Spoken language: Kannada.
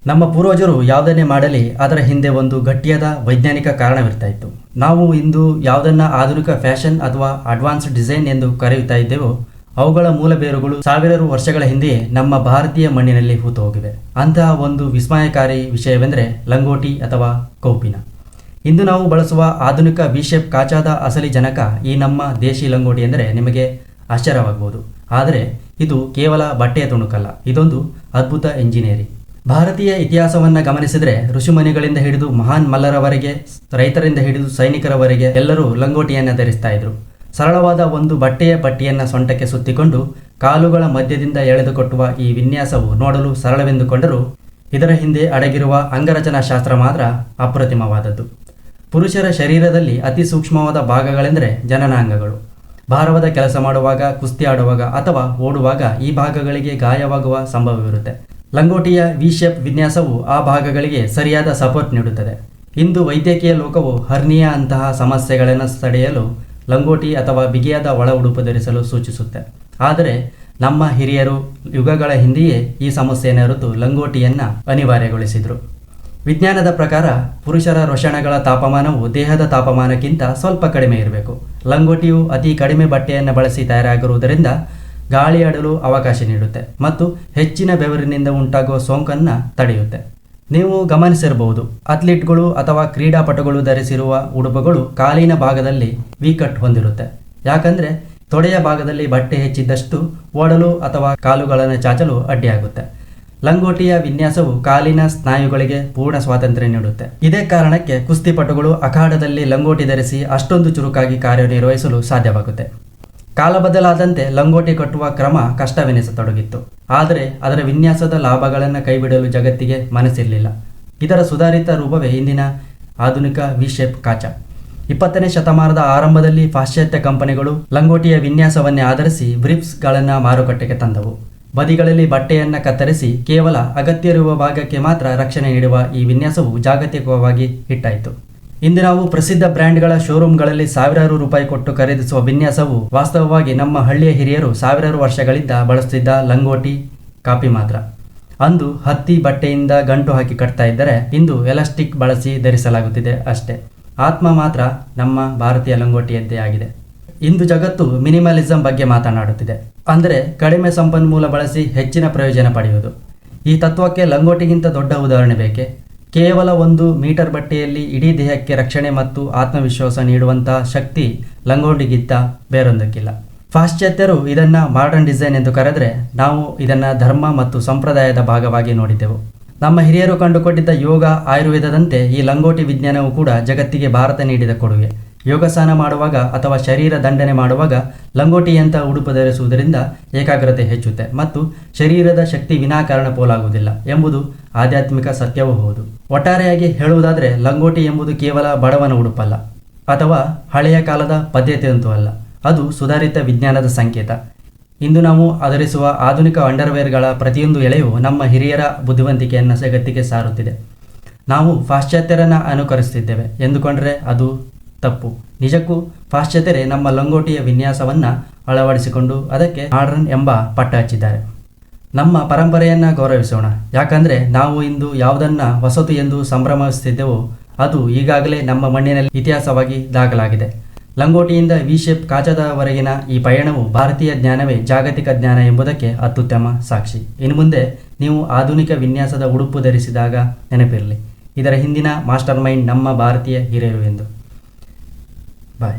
ನಮ್ಮ ಪೂರ್ವಜರು ಯಾವುದನ್ನೇ ಮಾಡಲಿ ಅದರ ಹಿಂದೆ ಒಂದು ಗಟ್ಟಿಯಾದ ವೈಜ್ಞಾನಿಕ ಕಾರಣವಿರ್ತಾ ಇತ್ತು. ನಾವು ಇಂದು ಯಾವುದನ್ನ ಆಧುನಿಕ ಫ್ಯಾಷನ್ ಅಥವಾ ಅಡ್ವಾನ್ಸ್ಡ್ ಡಿಸೈನ್ ಎಂದು ಕರೆಯುತ್ತಾ ಇದ್ದೇವೋ ಅವುಗಳ ಮೂಲ ಬೇರುಗಳು ಸಾವಿರಾರು ವರ್ಷಗಳ ಹಿಂದೆಯೇ ನಮ್ಮ ಭಾರತೀಯ ಮಣ್ಣಿನಲ್ಲಿ ಹೂತು ಹೋಗಿವೆ. ಅಂತಹ ಒಂದು ವಿಸ್ಮಯಕಾರಿ ವಿಷಯವೆಂದರೆ ಲಂಗೋಟಿ ಅಥವಾ ಕೌಪಿನ. ಇಂದು ನಾವು ಬಳಸುವ ಆಧುನಿಕ ವಿಶೇಪ್ ಕಾಚಾದ ಅಸಲಿ ಜನಕ ಈ ನಮ್ಮ ದೇಶಿ ಲಂಗೋಟಿ ಎಂದರೆ ನಿಮಗೆ ಆಶ್ಚರ್ಯವಾಗಬಹುದು. ಆದರೆ ಇದು ಕೇವಲ ಬಟ್ಟೆಯ ತುಣುಕಲ್ಲ, ಇದೊಂದು ಅದ್ಭುತ ಎಂಜಿನಿಯರಿಂಗ್. ಭಾರತೀಯ ಇತಿಹಾಸವನ್ನು ಗಮನಿಸಿದರೆ ಋಷಿಮುನಿಗಳಿಂದ ಹಿಡಿದು ಮಹಾನ್ ಮಲ್ಲರವರೆಗೆ, ರೈತರಿಂದ ಹಿಡಿದು ಸೈನಿಕರವರೆಗೆ ಎಲ್ಲರೂ ಲಂಗೋಟಿಯನ್ನು ಧರಿಸ್ತಾ ಇದ್ರು. ಸರಳವಾದ ಒಂದು ಬಟ್ಟೆಯ ಪಟ್ಟಿಯನ್ನು ಸೊಂಟಕ್ಕೆ ಸುತ್ತಿಕೊಂಡು ಕಾಲುಗಳ ಮಧ್ಯದಿಂದ ಎಳೆದುಕೊಟ್ಟುವ ಈ ವಿನ್ಯಾಸವು ನೋಡಲು ಸರಳವೆಂದುಕೊಂಡರೂ ಇದರ ಹಿಂದೆ ಅಡಗಿರುವ ಅಂಗರಚನಾ ಶಾಸ್ತ್ರ ಮಾತ್ರ ಅಪ್ರತಿಮವಾದದ್ದು. ಪುರುಷರ ಶರೀರದಲ್ಲಿ ಅತಿ ಸೂಕ್ಷ್ಮವಾದ ಭಾಗಗಳೆಂದರೆ ಜನನಾಂಗಗಳು. ಭಾರವಾದ ಕೆಲಸ ಮಾಡುವಾಗ, ಕುಸ್ತಿ ಆಡುವಾಗ ಅಥವಾ ಓಡುವಾಗ ಈ ಭಾಗಗಳಿಗೆ ಗಾಯವಾಗುವ ಸಂಭವವಿರುತ್ತೆ. ಲಂಗೋಟಿಯ ವಿಶೇಪ್ ವಿನ್ಯಾಸವು ಆ ಭಾಗಗಳಿಗೆ ಸರಿಯಾದ ಸಪೋರ್ಟ್ ನೀಡುತ್ತದೆ. ಇಂದು ವೈದ್ಯಕೀಯ ಲೋಕವು ಹರ್ನಿಯಾ ಅಂತಹ ಸಮಸ್ಯೆಗಳನ್ನು ತಡೆಯಲು ಲಂಗೋಟಿ ಅಥವಾ ಬಿಗಿಯಾದ ಒಳ ಉಡುಪು ಧರಿಸಲು ಸೂಚಿಸುತ್ತೆ. ಆದರೆ ನಮ್ಮ ಹಿರಿಯರು ಯುಗಗಳ ಹಿಂದೆಯೇ ಈ ಸಮಸ್ಯೆಯನ್ನು ಅರಿತು ಲಂಗೋಟಿಯನ್ನು ಅನಿವಾರ್ಯಗೊಳಿಸಿದರು. ವಿಜ್ಞಾನದ ಪ್ರಕಾರ ಪುರುಷರ ವೃಷಣಗಳ ತಾಪಮಾನವು ದೇಹದ ತಾಪಮಾನಕ್ಕಿಂತ ಸ್ವಲ್ಪ ಕಡಿಮೆ ಇರಬೇಕು. ಲಂಗೋಟಿಯು ಅತಿ ಕಡಿಮೆ ಬಟ್ಟೆಯನ್ನು ಬಳಸಿ ತಯಾರಾಗಿರುವುದರಿಂದ ಗಾಳಿ ಆಡಲು ಅವಕಾಶ ನೀಡುತ್ತೆ ಮತ್ತು ಹೆಚ್ಚಿನ ಬೆವರಿನಿಂದ ಉಂಟಾಗುವ ಸೋಂಕನ್ನು ತಡೆಯುತ್ತೆ. ನೀವು ಗಮನಿಸಿರಬಹುದು, ಅಥ್ಲೀಟ್ಗಳು ಅಥವಾ ಕ್ರೀಡಾಪಟುಗಳು ಧರಿಸಿರುವ ಉಡುಪುಗಳು ಕಾಲಿನ ಭಾಗದಲ್ಲಿ ವಿ ಕಟ್ ಹೊಂದಿರುತ್ತೆ. ಯಾಕಂದರೆ ತೊಡೆಯ ಭಾಗದಲ್ಲಿ ಬಟ್ಟೆ ಹೆಚ್ಚಿದ್ದಷ್ಟು ಓಡಲು ಅಥವಾ ಕಾಲುಗಳನ್ನು ಚಾಚಲು ಅಡ್ಡಿಯಾಗುತ್ತೆ. ಲಂಗೋಟಿಯ ವಿನ್ಯಾಸವು ಕಾಲಿನ ಸ್ನಾಯುಗಳಿಗೆ ಪೂರ್ಣ ಸ್ವಾತಂತ್ರ್ಯ ನೀಡುತ್ತೆ. ಇದೇ ಕಾರಣಕ್ಕೆ ಕುಸ್ತಿಪಟುಗಳು ಅಖಾಡದಲ್ಲಿ ಲಂಗೋಟಿ ಧರಿಸಿ ಅಷ್ಟೊಂದು ಚುರುಕಾಗಿ ಕಾರ್ಯನಿರ್ವಹಿಸಲು ಸಾಧ್ಯವಾಗುತ್ತೆ. ಕಾಲ ಬದಲಾದಂತೆ ಲಂಗೋಟಿ ಕಟ್ಟುವ ಕ್ರಮ ಕಷ್ಟವೆನಿಸತೊಡಗಿತ್ತು. ಆದರೆ ಅದರ ವಿನ್ಯಾಸದ ಲಾಭಗಳನ್ನು ಕೈಬಿಡಲು ಜಗತ್ತಿಗೆ ಮನಸ್ಸಿರಲಿಲ್ಲ. ಇದರ ಸುಧಾರಿತ ರೂಪವೇ ಇಂದಿನ ಆಧುನಿಕ ವಿಶೇಪ್ ಕಾಚಾ. 20ನೇ ಶತಮಾನದ ಆರಂಭದಲ್ಲಿ ಪಾಶ್ಚಾತ್ಯ ಕಂಪನಿಗಳು ಲಂಗೋಟಿಯ ವಿನ್ಯಾಸವನ್ನೇ ಆಧರಿಸಿ ಬ್ರಿಫ್ಸ್ಗಳನ್ನು ಮಾರುಕಟ್ಟೆಗೆ ತಂದವು. ಬದಿಗಳಲ್ಲಿ ಬಟ್ಟೆಯನ್ನು ಕತ್ತರಿಸಿ ಕೇವಲ ಅಗತ್ಯ ಇರುವ ಭಾಗಕ್ಕೆ ಮಾತ್ರ ರಕ್ಷಣೆ ನೀಡುವ ಈ ವಿನ್ಯಾಸವು ಜಾಗತಿಕವಾಗಿ ಹಿಟ್ಟಾಯಿತು. ಇಂದು ನಾವು ಪ್ರಸಿದ್ಧ ಬ್ರ್ಯಾಂಡ್ಗಳ ಶೋರೂಮ್ಗಳಲ್ಲಿ ಸಾವಿರಾರು ರೂಪಾಯಿ ಕೊಟ್ಟು ಖರೀದಿಸುವ ವಿನ್ಯಾಸವು ವಾಸ್ತವವಾಗಿ ನಮ್ಮ ಹಳ್ಳಿಯ ಹಿರಿಯರು ಸಾವಿರಾರು ವರ್ಷಗಳಿಂದ ಬಳಸುತ್ತಿದ್ದ ಲಂಗೋಟಿ ಕಾಪಿ ಮಾತ್ರ. ಅಂದು ಹತ್ತಿ ಬಟ್ಟೆಯಿಂದ ಗಂಟು ಹಾಕಿ ಕಟ್ತಾ ಇದ್ದರೆ ಇಂದು ಎಲಾಸ್ಟಿಕ್ ಬಳಸಿ ಧರಿಸಲಾಗುತ್ತಿದೆ ಅಷ್ಟೇ. ಆತ್ಮ ಮಾತ್ರ ನಮ್ಮ ಭಾರತೀಯ ಲಂಗೋಟಿಯದ್ದೇ ಆಗಿದೆ. ಇಂದು ಜಗತ್ತು ಮಿನಿಮಲಿಸಂ ಬಗ್ಗೆ ಮಾತನಾಡುತ್ತಿದೆ. ಅಂದರೆ ಕಡಿಮೆ ಸಂಪನ್ಮೂಲ ಬಳಸಿ ಹೆಚ್ಚಿನ ಪ್ರಯೋಜನ ಪಡೆಯುವುದು. ಈ ತತ್ವಕ್ಕೆ ಲಂಗೋಟಿಗಿಂತ ದೊಡ್ಡ ಉದಾಹರಣೆ ಬೇಕೆ? ಕೇವಲ 1 ಮೀಟರ್ ಬಟ್ಟೆಯಲ್ಲಿ ಇಡೀ ದೇಹಕ್ಕೆ ರಕ್ಷಣೆ ಮತ್ತು ಆತ್ಮವಿಶ್ವಾಸ ನೀಡುವಂತಹ ಶಕ್ತಿ ಲಂಗೋಟಿಗಿಂತ ಬೇರೊಂದಕ್ಕಿಲ್ಲ. ಪಾಶ್ಚಾತ್ಯರು ಇದನ್ನು ಮಾಡರ್ನ್ ಡಿಸೈನ್ ಎಂದು ಕರೆದರೆ ನಾವು ಇದನ್ನು ಧರ್ಮ ಮತ್ತು ಸಂಪ್ರದಾಯದ ಭಾಗವಾಗಿ ನೋಡಿದ್ದೆವು. ನಮ್ಮ ಹಿರಿಯರು ಕಂಡುಕೊಂಡಿದ್ದ ಯೋಗ, ಆಯುರ್ವೇದದಂತೆ ಈ ಲಂಗೋಟಿ ವಿಜ್ಞಾನವು ಕೂಡ ಜಗತ್ತಿಗೆ ಭಾರತ ನೀಡಿದ ಕೊಡುಗೆ. ಯೋಗಾಸನ ಮಾಡುವಾಗ ಅಥವಾ ಶರೀರ ದಂಡನೆ ಮಾಡುವಾಗ ಲಂಗೋಟಿಯಂಥ ಉಡುಪು ಧರಿಸುವುದರಿಂದ ಏಕಾಗ್ರತೆ ಹೆಚ್ಚುತ್ತೆ ಮತ್ತು ಶರೀರದ ಶಕ್ತಿ ವಿನಾಕಾರಣ ಪೋಲಾಗುವುದಿಲ್ಲ ಎಂಬುದು ಆಧ್ಯಾತ್ಮಿಕ ಸತ್ಯವೂ ಹೌದು. ಒಟ್ಟಾರೆಯಾಗಿ ಹೇಳುವುದಾದರೆ ಲಂಗೋಟಿ ಎಂಬುದು ಕೇವಲ ಬಡವನ ಉಡುಪಲ್ಲ ಅಥವಾ ಹಳೆಯ ಕಾಲದ ಪದ್ಧತಿಯಂತೂ ಅಲ್ಲ. ಅದು ಸುಧಾರಿತ ವಿಜ್ಞಾನದ ಸಂಕೇತ. ಇಂದು ನಾವು ಧರಿಸುವ ಆಧುನಿಕ ಅಂಡರ್ವೇರ್ಗಳ ಪ್ರತಿಯೊಂದು ಎಳೆಯೂ ನಮ್ಮ ಹಿರಿಯರ ಬುದ್ಧಿವಂತಿಕೆಯನ್ನು ಜಗತ್ತಿಗೆ ಸಾರುತ್ತಿದೆ. ನಾವು ಪಾಶ್ಚಾತ್ಯರನ್ನು ಅನುಕರಿಸುತ್ತಿದ್ದೇವೆ ಎಂದುಕೊಂಡರೆ ಅದು ತಪ್ಪು. ನಿಜಕ್ಕೂ ಪಾಶ್ಚಾತ್ಯರೇ ನಮ್ಮ ಲಂಗೋಟಿಯ ವಿನ್ಯಾಸವನ್ನು ಅಳವಡಿಸಿಕೊಂಡು ಅದಕ್ಕೆ ಮಾಡರ್ನ್ ಎಂಬ ಪಟ್ಟ ಹಚ್ಚಿದ್ದಾರೆ. ನಮ್ಮ ಪರಂಪರೆಯನ್ನು ಗೌರವಿಸೋಣ. ಯಾಕಂದರೆ ನಾವು ಇಂದು ಯಾವುದನ್ನು ಹೊಸತು ಎಂದು ಸಂಭ್ರಮಿಸುತ್ತಿದ್ದೆವೋ ಅದು ಈಗಾಗಲೇ ನಮ್ಮ ಮಣ್ಣಿನಲ್ಲಿ ಇತಿಹಾಸವಾಗಿ ದಾಖಲಾಗಿದೆ. ಲಂಗೋಟಿಯಿಂದ ವಿಶೇಪ್ ಕಾಚಾದವರೆಗಿನ ಈ ಪಯಣವು ಭಾರತೀಯ ಜ್ಞಾನವೇ ಜಾಗತಿಕ ಜ್ಞಾನ ಎಂಬುದಕ್ಕೆ ಅತ್ಯುತ್ತಮ ಸಾಕ್ಷಿ. ಇನ್ನು ಮುಂದೆ ನೀವು ಆಧುನಿಕ ವಿನ್ಯಾಸದ ಉಡುಪು ಧರಿಸಿದಾಗ ನೆನಪಿರಲಿ, ಇದರ ಹಿಂದಿನ ಮಾಸ್ಟರ್ ಮೈಂಡ್ ನಮ್ಮ ಭಾರತೀಯ ಹಿರಿಯರು ಎಂದು. ಬಾಯ್.